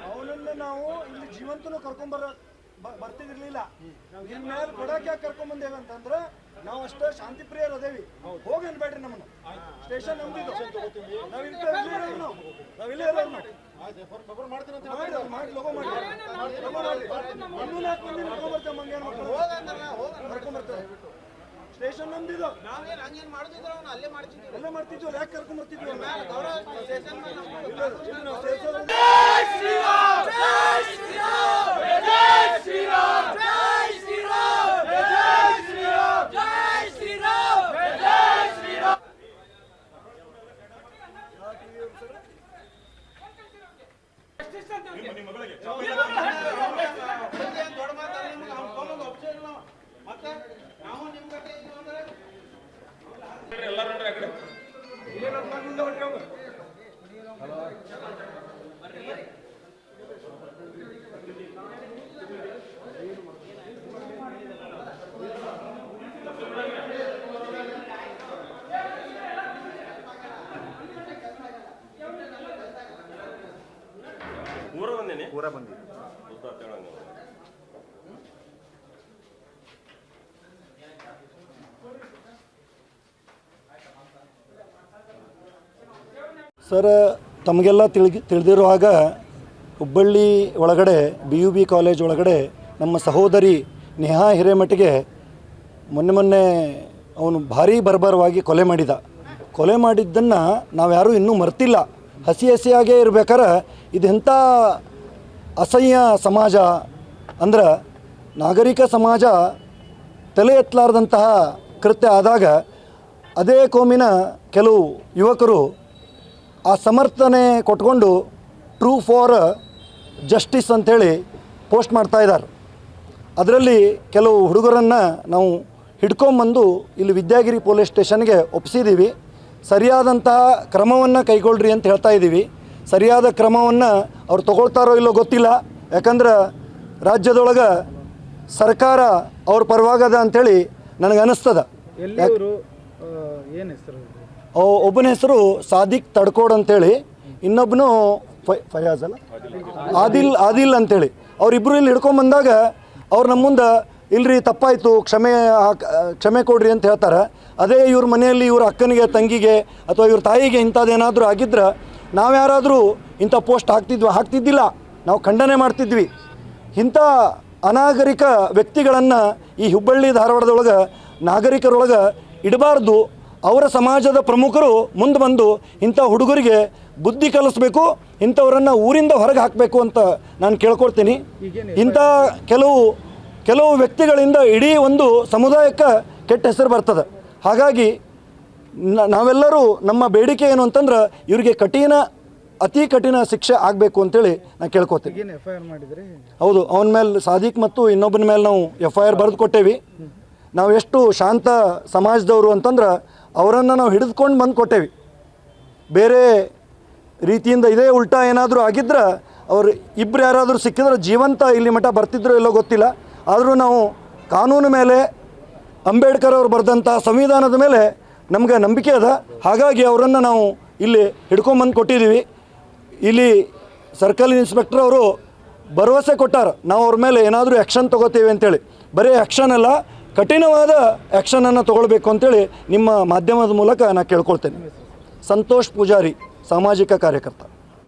ಅವನನ್ನ ನಾವು ಇಲ್ಲಿ ಜೀವಂತನು ಬರ್ತಿರ್ಲಿಲ್ಲ. ಇನ್ಮೇಲೆ ಕೊಡಕ್ಕೆ ಕರ್ಕೊಂಡ್ಬಂದೇವೆ ಅಂತಂದ್ರೆ ನಾವು ಅಷ್ಟೇ ಶಾಂತಿ ಪ್ರಿಯರು ಅದೇವಿ. ಹೋಗಿ ಅನ್ಬೇಡ್ರಿ ನಮ್ಮನ್ನು. ಸ್ಟೇಷನ್ ನಮ್ದಿದ್ದು. ನಾವಿಲ್ಲೇ ಇರೋದು ಮಾಡಿ ಲೋಗೋ ಮಾಡಿ ಕರ್ಕೊಂಡ್ಬರ್ತೇವೆ. ಸ್ಟೇಷನ್ ನಮ್ದಿದ್ದು. ಅಲ್ಲೇ ಮಾಡ್ತಿದ್ವಿ. ಯಾಕೆ ಕರ್ಕೊಂಡ್ಬರ್ತಿದ್ವಿ? पूरा बंदी ಸರ್, ತಮಗೆಲ್ಲ ತಿಳಿದಿರೋ ಹಾಗ ಹುಬ್ಬಳ್ಳಿ ಒಳಗಡೆ BUB ಕಾಲೇಜ್ ಒಳಗಡೆ ನಮ್ಮ ಸಹೋದರಿ ನೇಹಾ ಹಿರೇಮಠಿಗೆ ಮೊನ್ನೆ ಅವನು ಭಾರೀ ಬರ್ಬರವಾಗಿ ಕೊಲೆ ಮಾಡಿದ್ದನ್ನು ನಾವು ಯಾರೂ ಇನ್ನೂ ಮರ್ತಿಲ್ಲ. ಹಸಿಯಾಗೇ ಇರಬೇಕಾದ್ರೆ ಇದೆಂಥ ಅಸಹ್ಯ ಸಮಾಜ ಅಂದ್ರೆ, ನಾಗರಿಕ ಸಮಾಜ ತಲೆ ಎತ್ತಲಾರ್ದಂತಹ ಕೃತ್ಯ ಆದಾಗ ಅದೇ ಕೋಮಿನ ಕೆಲವು ಯುವಕರು ಆ ಸಮರ್ಥನೆ ಕೊಟ್ಕೊಂಡು ಟ್ರೂ ಫಾರ್ ಜಸ್ಟಿಸ್ ಅಂಥೇಳಿ ಪೋಸ್ಟ್ ಮಾಡ್ತಾಯಿದ್ದಾರೆ. ಅದರಲ್ಲಿ ಕೆಲವು ಹುಡುಗರನ್ನು ನಾವು ಹಿಡ್ಕೊಂಬಂದು ಇಲ್ಲಿ ವಿದ್ಯಾಗಿರಿ ಪೊಲೀಸ್ ಸ್ಟೇಷನ್ಗೆ ಒಪ್ಪಿಸಿದ್ದೀವಿ. ಸರಿಯಾದಂತಹ ಕ್ರಮವನ್ನು ಕೈಗೊಳ್ಳ್ರಿ ಅಂತ ಹೇಳ್ತಾ ಇದ್ದೀವಿ. ಸರಿಯಾದ ಕ್ರಮವನ್ನು ಅವ್ರು ತೊಗೊಳ್ತಾರೋ ಇಲ್ಲೋ ಗೊತ್ತಿಲ್ಲ. ಯಾಕಂದ್ರೆ ರಾಜ್ಯದೊಳಗೆ ಸರ್ಕಾರ ಅವ್ರ ಪರವಾಗದ ಅಂಥೇಳಿ ನನಗೆ ಅನ್ನಿಸ್ತದ. ಒಬ್ಬನ ಹೆಸರು ಸಾದಿಕ್ ತಡ್ಕೋಡ್ ಅಂತೇಳಿ, ಇನ್ನೊಬ್ಬನು ಫಯಾಜ್ ಅಲ್ಲ ಆದಿಲ್ ಅಂತೇಳಿ. ಅವರಿಬ್ಬರು ಇಲ್ಲಿ ಹಿಡ್ಕೊಂಬಂದಾಗ ಅವ್ರು ನಮ್ಮ ಮುಂದೆ ಇಲ್ರಿ ತಪ್ಪಾಯಿತು, ಕ್ಷಮೆ ಕೊಡ್ರಿ ಅಂತ ಹೇಳ್ತಾರೆ. ಅದೇ ಇವ್ರ ಮನೆಯಲ್ಲಿ ಇವ್ರ ಅಕ್ಕನಿಗೆ, ತಂಗಿಗೆ ಅಥವಾ ಇವ್ರ ತಾಯಿಗೆ ಇಂಥದ್ದೇನಾದರೂ ಆಗಿದ್ರೆ ನಾವು ಯಾರಾದರೂ ಇಂಥ ಪೋಸ್ಟ್ ಹಾಕ್ತಿದ್ದಿಲ್ಲ, ನಾವು ಖಂಡನೆ ಮಾಡ್ತಿದ್ವಿ. ಇಂಥ ಅನಾಗರಿಕ ವ್ಯಕ್ತಿಗಳನ್ನು ಈ ಹುಬ್ಬಳ್ಳಿ ಧಾರವಾಡದೊಳಗೆ ನಾಗರಿಕರೊಳಗೆ ಇಡಬಾರ್ದು. ಅವರ ಸಮಾಜದ ಪ್ರಮುಖರು ಮುಂದೆ ಬಂದು ಇಂಥ ಹುಡುಗರಿಗೆ ಬುದ್ಧಿ ಕಲಿಸ್ಬೇಕು, ಇಂಥವರನ್ನು ಊರಿಂದ ಹೊರಗೆ ಹಾಕಬೇಕು ಅಂತ ನಾನು ಕೇಳ್ಕೊಳ್ತೀನಿ. ಇಂಥ ಕೆಲವು ವ್ಯಕ್ತಿಗಳಿಂದ ಇಡೀ ಒಂದು ಸಮುದಾಯಕ್ಕೆ ಕೆಟ್ಟ ಹೆಸರು ಬರ್ತದೆ. ಹಾಗಾಗಿ ನಾವೆಲ್ಲರೂ ನಮ್ಮ ಬೇಡಿಕೆ ಏನು ಅಂತಂದ್ರೆ ಇವರಿಗೆ ಅತಿ ಕಠಿಣ ಶಿಕ್ಷೆ ಆಗಬೇಕು ಅಂತೇಳಿ ನಾನು ಕೇಳ್ಕೊತೀನಿ. ಹೌದು, ಅವನ ಮೇಲೆ ಸಾದಿಕ್ ಮತ್ತು ಇನ್ನೊಬ್ಬನ ಮೇಲೆ ನಾವು FIR ಬರೆದು ಕೊಟ್ಟೇವಿ. ನಾವು ಎಷ್ಟು ಶಾಂತ ಸಮಾಜದವರು ಅಂತಂದ್ರೆ ಅವರನ್ನು ನಾವು ಹಿಡಿದುಕೊಂಡು ಬಂದು ಕೊಟ್ಟೇವಿ. ಬೇರೆ ರೀತಿಯಿಂದ ಇದೇ ಉಲ್ಟಾ ಏನಾದರೂ ಆಗಿದ್ರೆ ಅವರು ಇಬ್ಬರು ಯಾರಾದರೂ ಸಿಕ್ಕಿದ್ರೆ ಜೀವಂತ ಇಲ್ಲಿ ಮಠ ಬರ್ತಿದ್ರು ಎಲ್ಲೋ ಗೊತ್ತಿಲ್ಲ. ಆದರೂ ನಾವು ಕಾನೂನು ಮೇಲೆ, ಅಂಬೇಡ್ಕರ್ ಅವರು ಬರೆದಂಥ ಸಂವಿಧಾನದ ಮೇಲೆ ನಮಗೆ ನಂಬಿಕೆ ಅದ. ಹಾಗಾಗಿ ಅವರನ್ನು ನಾವು ಇಲ್ಲಿ ಹಿಡ್ಕೊಂಬಂದು ಕೊಟ್ಟಿದ್ದೀವಿ. ಇಲ್ಲಿ ಸರ್ಕಲ್ ಇನ್ಸ್ಪೆಕ್ಟರ್ ಅವರು ಭರವಸೆ ಕೊಟ್ಟಾರ, ನಾವು ಅವ್ರ ಮೇಲೆ ಏನಾದರೂ ಆ್ಯಕ್ಷನ್ ತೊಗೋತೀವಿ ಅಂತೇಳಿ. ಬರೀ ಆ್ಯಕ್ಷನ್ ಅಲ್ಲ, ಕಠಿಣವಾದ ಆ್ಯಕ್ಷನನ್ನು ತೊಗೊಳ್ಬೇಕು ಅಂತೇಳಿ ನಿಮ್ಮ ಮಾಧ್ಯಮದ ಮೂಲಕ ನಾನು ಕೇಳ್ಕೊಳ್ತೇನೆ. ಸಂತೋಷ್ ಪೂಜಾರಿ, ಸಾಮಾಜಿಕ ಕಾರ್ಯಕರ್ತ.